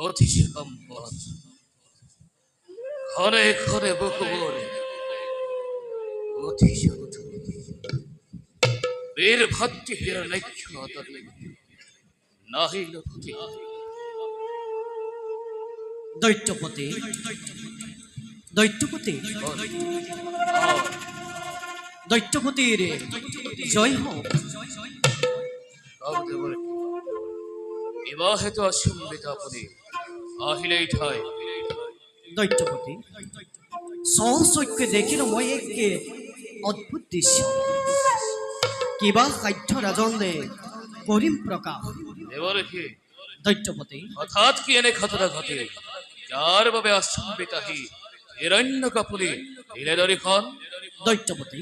অতিশয় সম্পদ ঘরে ঘরে বকুবর অতিশয় বীর ভক্তি হিরণ্যক্ষ তবে নাহিল ভূতি দৈত্যপতি দৈত্যপতি দৈত্যপতির জয় হোক। বিবাহিত অসম্বিত আপনি আহিলেই ঠাই দৈত্যপতি সহচক্ষে দেখিল মই একে অদ্ভুত দৃশ্য কিবা সাধ্য ৰাজনে কৰিম প্ৰকাশ। এবাৰে কি দৈত্যপতি হঠাৎ কি এনে ঘটনা ঘটে যাৰ বাবে অসম্বিত আহি হিৰণ্য কাপুৰি হিলেদৰি খন দৈত্যপতি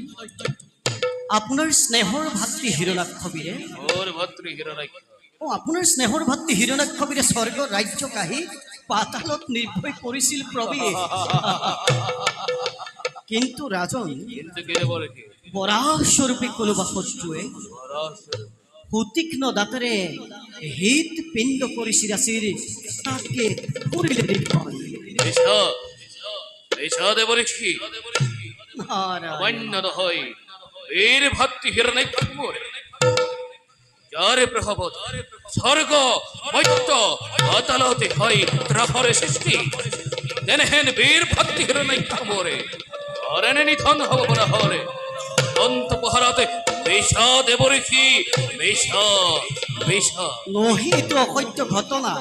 আপোনাৰ স্নেহৰ ভাতৃ হিৰণ্যাক্ষবীৰে ওৰ ভদ্ৰী হিৰণ্যক্ষ আপোনাৰ স্নেহৰ ভাতৃ হিৰণ্যাক্ষবীৰে স্বৰ্গ ৰাজ্য কাহি পাতালত নিৰ্ভয় কৰিছিল প্ৰভীয়ে। কিন্তু ৰাজন কিন্তু কেবল কি বৰাহস্বৰূপী কোনোবা শত্ৰুৱে সুতীক্ষ্ণ দাঁতেৰে হৃদ পিণ্ড কৰি চিৰাচিৰ তাকে কৰিলে নিৰ্ভয়। দেবরে কি অন্য হয় বীর ভক্তি হিরণ্যক্ষ যারে প্রভাবত স্বর্গ মৈত্য আদালতে হয় ত্রাহরে সৃষ্টি দেনহেন বীর ভক্তি হিরণ্যক্ষ মোরে অরণ্য নিধন হব না হরে অন্ত পহরাতে বেশা দেবরে কি বেশা বেশা নহি এইটো অসত্য ঘটনা।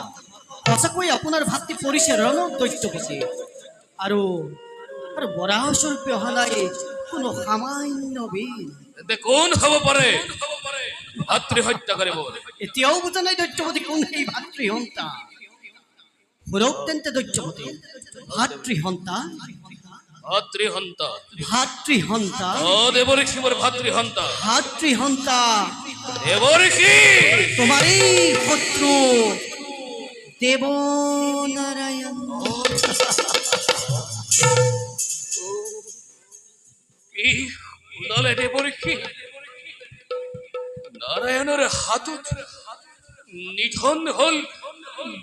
সঁচাকৈ আপোনাৰ ভাতৃ পৰিছে ৰণত দৈত্যপতি আৰু আৰু বৰাহস্বৰূপী অহা নাই কোনো সামান্য বীৰ। কোন হব পাৰে ভাতৃ হত্যা কৰে মোৰে এতিয়াও বুজা নাই দৈত্যপতি কোন সেই ভাতৃহন্তা। সুৰক তেন্তে দৈত্যপতি ভাতৃহন্তা ভাতৃহন্তা ভাতৃহন্তা ও দেবরে কি মোর ভাতৃহন্তা ভাতৃহন্তা দেবরে কি তোমার এই শত্রু দেবনারায়ণ। কি উদালে দেবরে কি নারায়ণের হাতত নিধন হল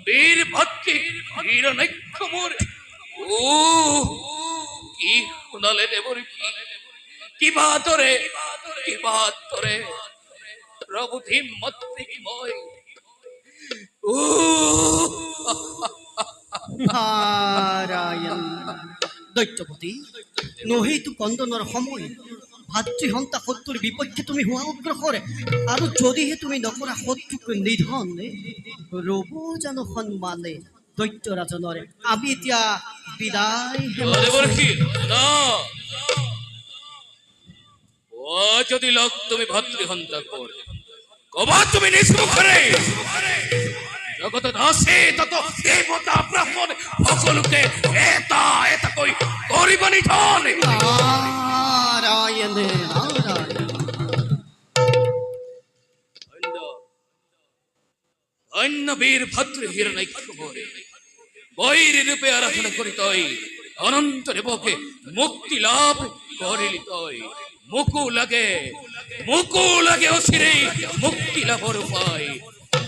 বীর ভক্তি হিরণ্যক্ষ মোরে ও কি উদালে দেবরে কি বাতরে প্রভুধি মত্রিময় ও নারায়ণ। দৈত্যপতি নহিতো কন্দনৰ সময় ভাতৃহন্তা শত্ৰুৰ বিপক্ষে তুমি হোৱা অগ্ৰসৰ আৰু যদিহে তুমি নকৰা শত্ৰুক নিধন ৰব জানো সন্মানে দৈত্যৰাজনৰ। আমি এতিয়া বিদায় দেবরে কি না ও যদি লোক তুমি ভাতৃহন্তা করে কবা তুমি নিষ্মুখরে জগত দাসে তত দেবতা ব্রাহ্মণ সকলকে এটা এটা কই করিব নিধন। নারায়ণ নারায়ণ। অন্য বীর ভদ্র হিরণ্যক্ষ মোরে বৈর রূপে আরাধনা করিতই অনন্ত দেবকে মুক্তি লাভ করিলি তই মুকু লাগে অসিরে মুক্তি লাভর পায়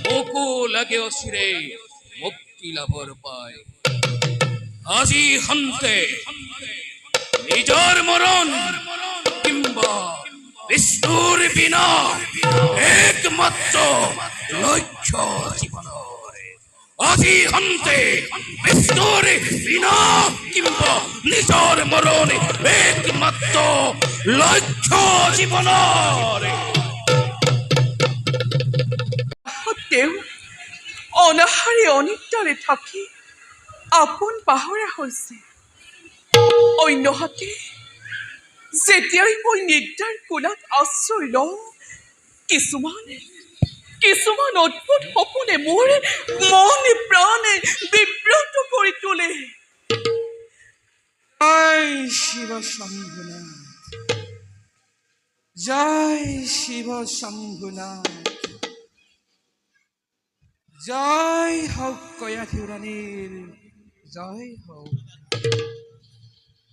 মুকু লাগে অসিরে মুক্তি লাভর পায় আজি হন্তে নিজর মরণ কিংবা বিষ্ণুর বিনা একমাত্র লক্ষ্য জীবনের আজি হন্তে বিষ্ণুর বিনা কিংবা নিজর মরণ একমাত্র লক্ষ্য জীবনের। সত্ত্বেও অনাহাৰে অনিদ্ৰাৰে থাকি আপোন পাহৰা হৈছে। অন্যহাতে যেতিয়াই মই নিদ্ৰাৰ কোলাত আশ্ৰয় লওঁ কিছুমান অদ্ভুত সপোনে মোৰ মন প্ৰাণে বিব্ৰত কৰি তোলে। জয় শিৱ শম্ভুনাথ, জয় শিৱ শম্ভুনাথ, জয় হওক কয়াধিৰাণীৰ জয় হওক।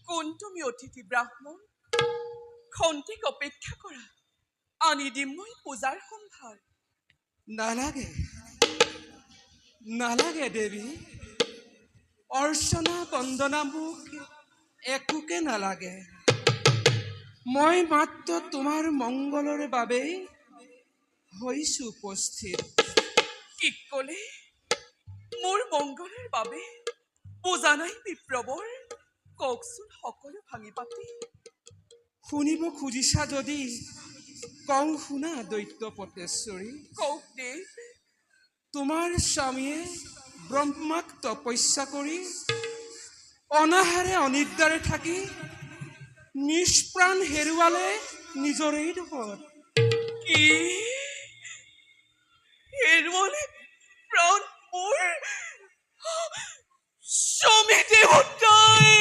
কোন তুমি অতিথি ব্ৰাহ্মণ, খন্তেক অপেক্ষা কৰা, আনি দিম মই পূজাৰ সম্ভাৰ। নালাগে নালাগে দেৱী, অৰ্চনা বন্দনা মোক একোকে নালাগে। মই মাত্ৰ তোমাৰ মংগলৰ বাবে হৈছো উপস্থিত। কি ক'লে? মোৰ মংগলৰ বাবে বুজা নাই বিপ্ৰবৰ। কওকচোন সকলো ভাঙি পাতি। শুনিব খুজিছা যদি কওঁ শুনা দৈত্য পটেশ্বৰী। কওক দেৱ। তোমাৰ স্বামীয়ে ব্ৰহ্মাক তপস্যা কৰি অনাহাৰে অনিদ্ৰাৰে থাকি নিষ্প্ৰাণ হেৰুৱালে নিজৰেই দোষত। কি হেৰুৱালে প্ৰাণ মোৰ স্বামী দেৱতাই?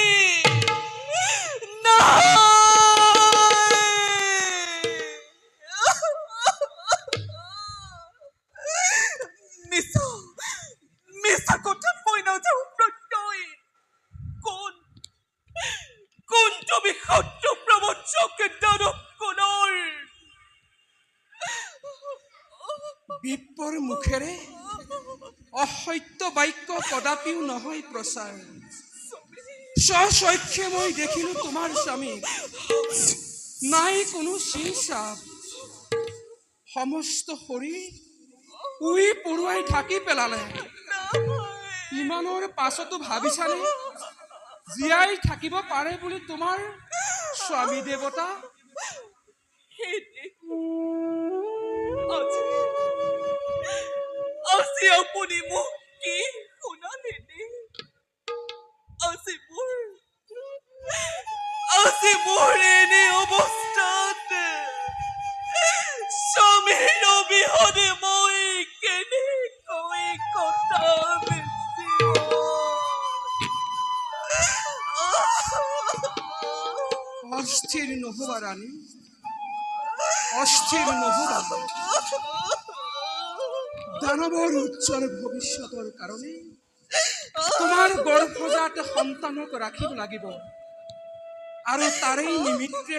মিছা মিছা কথা মই নাযাওঁ প্ৰত্যয়। কোন তুমি সত্য প্ৰবঞ্চক দানৱ কুলৰ? বিপ্ৰৰ মুখেৰে অসত্য বাক্য কদাপিও নহয় প্ৰচাৰ। স্বচক্ষে মই দেখিলো তোমাৰ স্বামীক, নাই কোনো চিন চাপ। সমস্ত শৰীৰ উই পৰুৱাই ঢাকি পেলালে। ইমানৰ পাছতো ভাবিছানে জীয়াই থাকিব পাৰে বুলি তোমাৰ স্বামী দেৱতা? আজি আপুনি মোক কি শুনালে? আজি মোৰ এনে অৱস্থাত স্বামীৰ অবিহনে মই কেনেকৈ কটাম জীৱন? অস্থিৰ নহবা ৰাণী, অস্থিৰ নহবা। দানৱৰ উজ্জ্বল ভৱিষ্যতৰ কাৰণে তোমাৰ গৰ্ভজাত সন্তানক ৰাখিব লাগিব, আৰু তাৰেই নিমিত্তে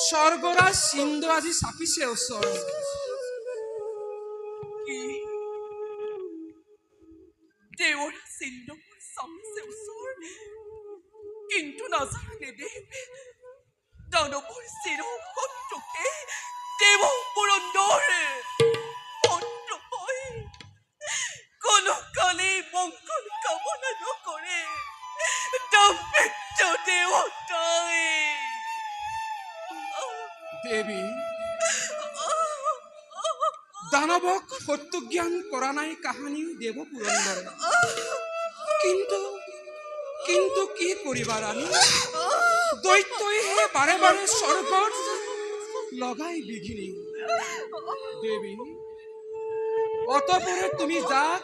স্বৰ্গৰাজ ইন্দ্ৰ আজি চাপিছে ওচৰত। কি দেৱৰ চিহ্ন চাপিছে ওচৰ? কিন্তু নাজানে দেৱ, দানৱৰ চিৰ শত্ৰুকে দেৱ পুৰন্দৰ শত্ৰু হয়। কোনো কালে মংগল কামনা নকৰে দাম্পত্য দেৱতাই। দেৱী, দানৱক সত্যজ্ঞান কৰা নাই কাহানি দেৱ পুৰন্দৰে। কিন্তু কি কৰিবা ৰাণী, দৈত্যইহে বাৰে বাৰে স্বৰ্গত লগাই বিঘিনি। দেৱী, অতঃপৰে তুমি যাক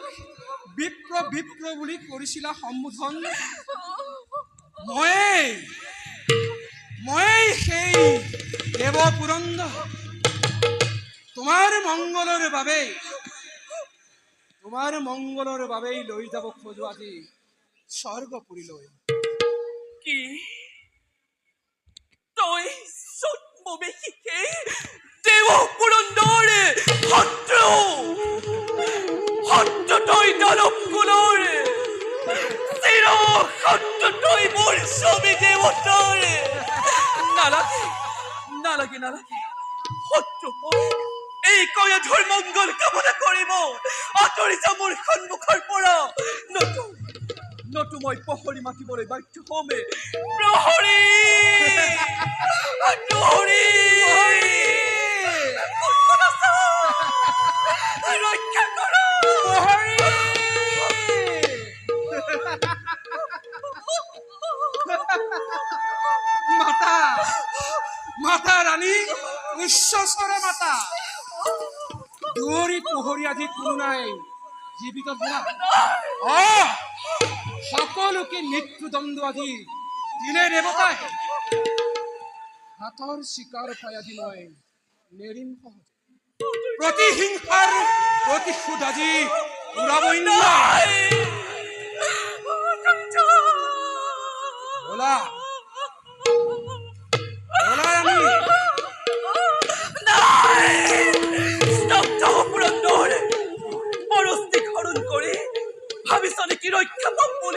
বিপ্ৰ বিপ্ৰ বুলি কৰিছিলা সম্বোধন, ময়েই সেই দেৱ পুৰন্দৰ। তোমাৰ মংগলৰ বাবেই লৈ যাব খোজো আজি স্বৰ্গপুৰীলৈ। কি তই জন্মবেশীকে দেৱ পুৰন্দৰ শত্ৰু তই দানৱ কুলৰ চিৰ শত্ৰু তই মোৰ স্বামী দেৱতাৰ। নালাগে শত্ৰু এই কয়াধৰ মংগল কামনা কৰিব আঁতৰি যা মোৰ সন্মুখৰ পৰা। নতু মই প্ৰহৰী মাতিবলৈ বাধ্য হমে। প্ৰহৰী ৰক্ষা কৰা। মাতা ৰাণী, উচ্চস্বৰে মাতা। দুৱৰী পোহৰী আজি কোনো নাই জীৱিত ভৰা। সকলোকে মৃত্যুদণ্ড আজি দিলে দেৱতাই। হাতৰ চিকাৰ পাই আজি মই নেৰিম সহজে। প্ৰতিহিংসাৰ প্ৰতিশোধ আজি উৰাবই নাই। বলা ৰাণী। পৰস্তি হৰণ কৰি ভাবিছ নেকি ৰক্ষা পাম বুলি?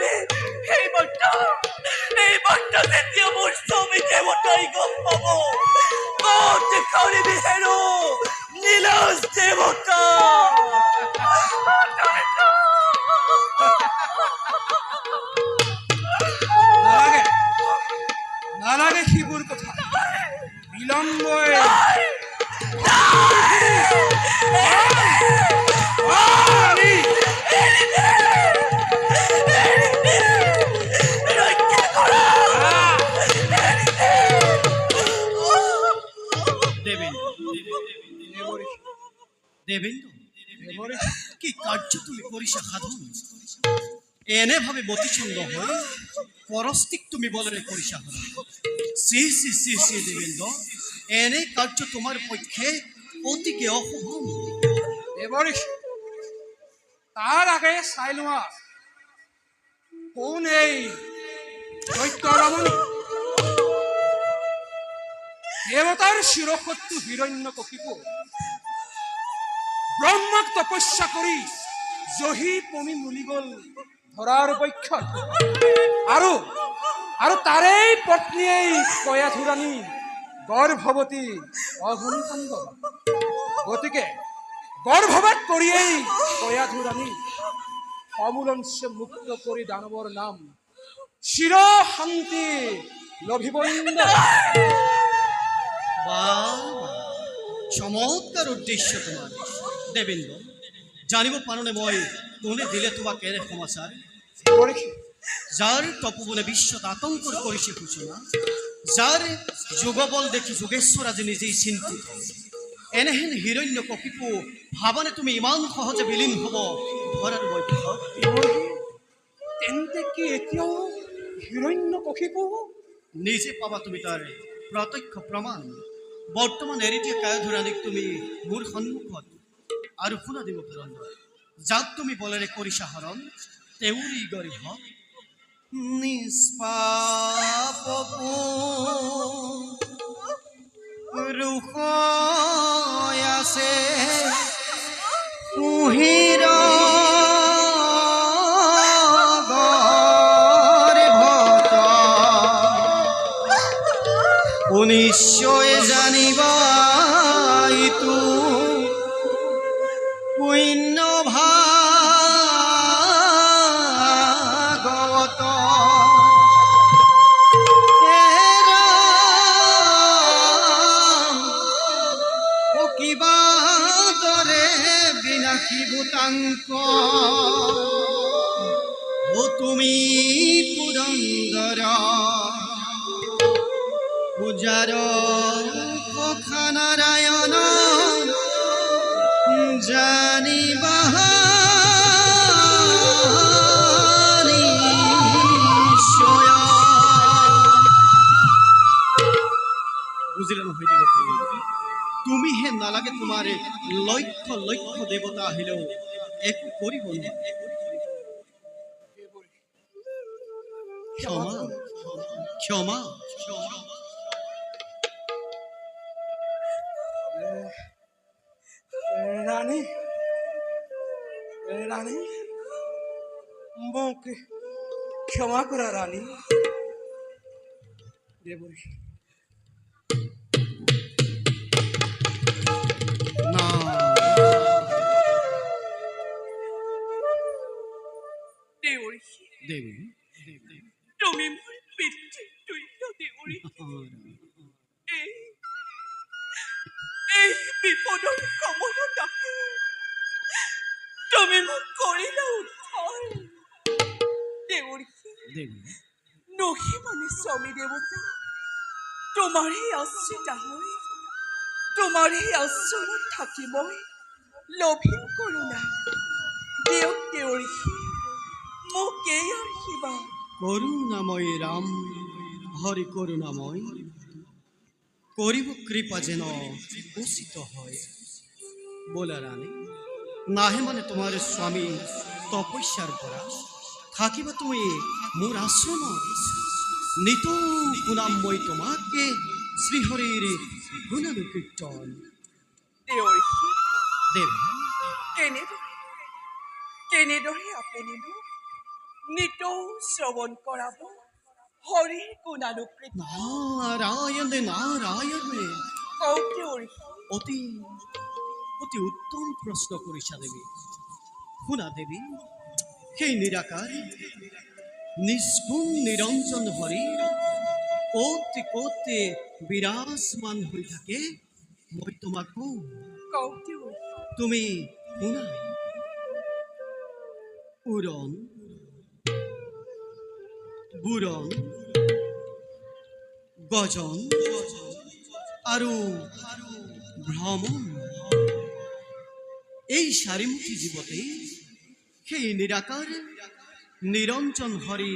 যাম মই ৰাণী দেবেন্দ্র দেবেন্দ্র কি কার্য তুমি করিসা সাধন এনে ভাবে মতিচন্দ হয় পরস্তিক তুমি বলরে করিসা হরণ শ্রী শ্রী শ্রী শ্রী দেবেন্দ্র এনে কার্য তোমার পক্ষে অতিকে অশুভ দেবরিষ তাৰ আগে চাই লোৱা কোন এই দৈত্য ৰমণী দেৱতাৰ শিৰশত্ৰু হিৰণ্যকশিপু ব্ৰহ্মাক তপস্যা কৰি জহি পমি মুলি গল ধৰাৰ পক্ষত আৰু তাৰেই পত্নীয়ে কয়াধুৰাণী গৰ্ভৱতী অঘনকাণ্ড গতিকে গৰ্ভপাত কৰিয়েই কয়াধুৰানী সমূলংশে মুক্ত কৰি দানবৰ নাম চিৰ শান্তি লভিবন্দ চমৎকাৰ উদ্দেশ্য তোমাৰ দেবেন্দ্ৰ জানিব পাৰোনে মই কোনে দিলে তোমাক এনে সমাচাৰ যাৰ তপবনে বিশ্বত আতঙ্কৰ কৰিছে সূচনা যাৰ যোগবল দেখি যোগেশ্বৰ আজি নিজেই চিন্তিত এনেহেন হিৰণ্য কশিপু ভাবানে তুমি ইমান সহজে বিলীন হব ধৰাৰ বৈঠক তেন্তে কি এতিয়াও হিৰণ্যকশিপু নিজে পাবা তুমি তাৰ প্ৰত্যক্ষ প্ৰমাণ বৰ্তমান এৰি দিয়া কায়াধুৰাণীক তুমি মোৰ সন্মুখত আৰু শুনা দিব ধৰণৰ যাক তুমি বলেৰে কৰিছা হৰণ তেওঁৰি গৰ্ভ নিষ্পাপ ৰুখ আছে কুহিৰ গৰ্ভত নিশ্চয় জানিবা ইটো পুণ্য ভাগৱত কিবা দৰে বিনাশী ভূতাংক ও তুমি পুৰন্দৰ পূজাৰ কথা নাৰায়ণ জানিবা নিশ্চয় বুজিলে নহয় দেৱ তুমি হে নালাগে তোমাৰ লক্ষ লক্ষ দেৱতা আহিলেও একো কৰিব নোৱাৰে ক্ষমা ক্ষমা ক্ষমা ৰাণী ৰাণী মোক ক্ষমা কৰা ৰাণী দেৱৰী না দেউৰী দেৱী তুমি মোৰ পিতৃতুল্য দেউৰী এই বিপদৰ সময়ত আকৌ তুমি মোক কৰিলা উদ্ধাৰ দেউৰী দেৱী নহি মানে স্বামী দেৱতা তোমাৰেই আশ্ৰিতা হৈ তোমাৰেই আশ্ৰমত থাকি মই লভিম কৰোণা দিয়ক দেউৰী মোক এই আশীৰ্বাদ করুণাময় রাম হরি করুণাময় করিব কৃপা যেন উচিত হয় বলা রানী নাহে মানে তোমার স্বামী তপস্যার পরা থাকিবা তুমি মোর আশ্রম নিত গুণাময় তোমাকে শ্রীহরির গুণানুকীর্তন দেউৰী দেব কেনেদৰে আপুনি মোক নিতৌ শ্ৰৱণ কৰাব হৰিৰ গুণানুকীৰ্তন নাৰায়ণে নাৰায়ণে কওক দেউৰী অতি অতি উত্তম প্ৰশ্ন কৰিছা দেবী শুনা দেবী সেই নিৰাকাৰ নিষ্গুণ নিৰঞ্জন হৰি ক'ত বিৰাজমান হৈ থাকে মই তোমাক কওঁ কওক দিয়ক। তুমি শুনা উৰণ বুৰণ গজন আৰু ভ্ৰমণ এই চাৰিমুখী জীৱতে সেই নিৰাকাৰ নিৰঞ্জন হৰি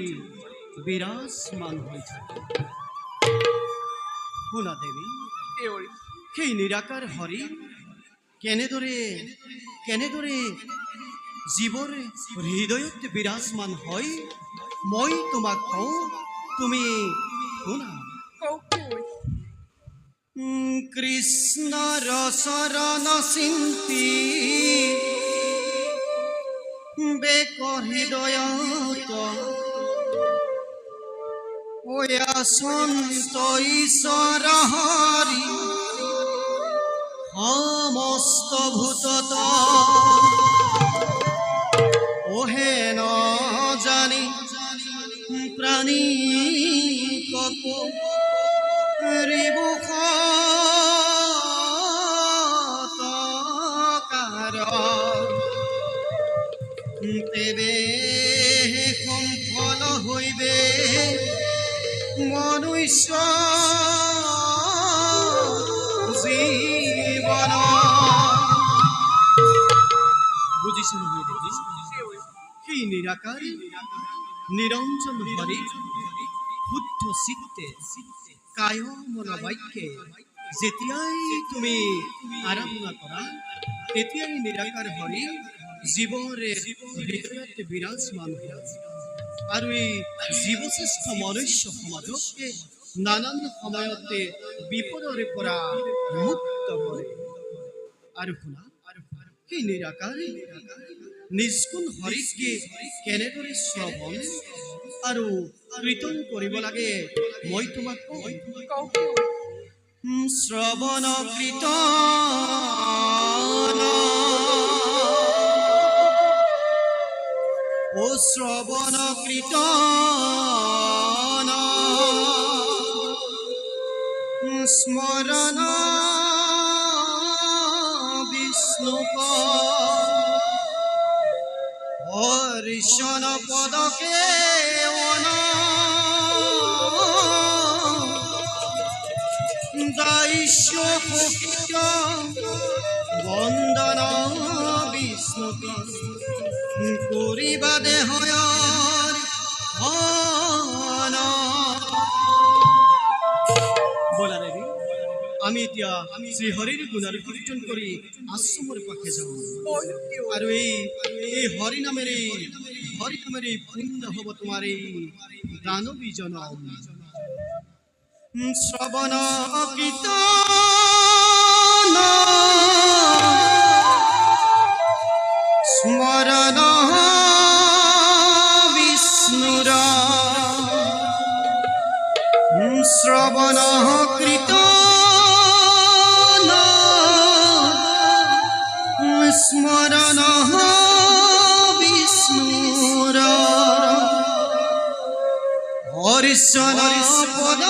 বিৰাজমান হৈ থাকে শুনা দেৱী দেউৰী সেই নিৰাকাৰ হৰি কেনেদৰে জীৱৰ হৃদয়ত বিৰাজমান হয় মই তোমাক কওঁ তুমি শুনা কওক দেউৰী। কৃষ্ণৰ চৰণ চিন্তি বেকৰ হৃদয়ত অয়াসন্ত ঈশ্বৰ হৰি সমস্ত ভূতত ওহে ন জানি প্ৰাণী তেবে সম্ফল হইবে মনুষ্য জীৱন বুজিছে নহয় দেৱী সেই নিৰাকাৰ নিৰঞ্জন হৰি শুদ্ধ চিত্তে কায় মন বাক্যে যেতিয়াই তুমি আৰাধনা কৰা তেতিয়াই নিৰাকাৰ হৰি জীৱৰে হৃদয়ত বিৰাজমান হয় আৰু এই জীৱশ্ৰেষ্ঠ মনুষ্য সমাজকে নানান সময়তে বিপদৰ পৰা মুক্ত কৰে আৰু শুনা সেই নিৰাকাৰ নিষ্গুণ হৰিকে কেনেদৰে শ্ৰৱণ আৰু কীৰ্তন কৰিব লাগে মই তোমাক কওঁ কওক দেউৰী। শ্ৰৱণ কীৰ্তন ও শ্ৰৱণ কীৰ্তন স্মৰণ বিষ্ণুক হৰিশন পদকে দাস্য ভক্ত বন্দন বিষ্ণুক কৰিবা দেহয়ৰ ধন বলা দেৱী আমি এতিয়া শ্ৰীহৰিৰ গুণাৰ কীৰ্তন কৰি আশ্ৰমৰ পাশে যাওঁ বলক দেউৰী। আৰু এই হৰি নামেৰে পূৰ্ণ হ'ব তোমাৰ এই দানৱী জনম শ্ৰৱণ কীৰ্তন স্মৰণ বিষ্ণুৰ শ্ৰৱণ কীৰ্তন স্মৰণ বিষ্ণুৰ হৰিশন পদ